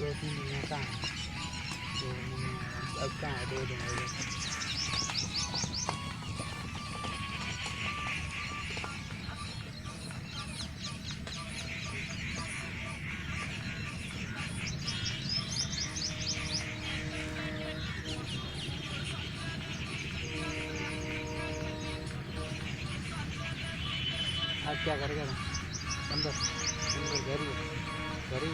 2-3 महीने का है, तो अब कहाँ है, 2 दिन हो गए। आज क्या करेगा अंदर अंदर घर ही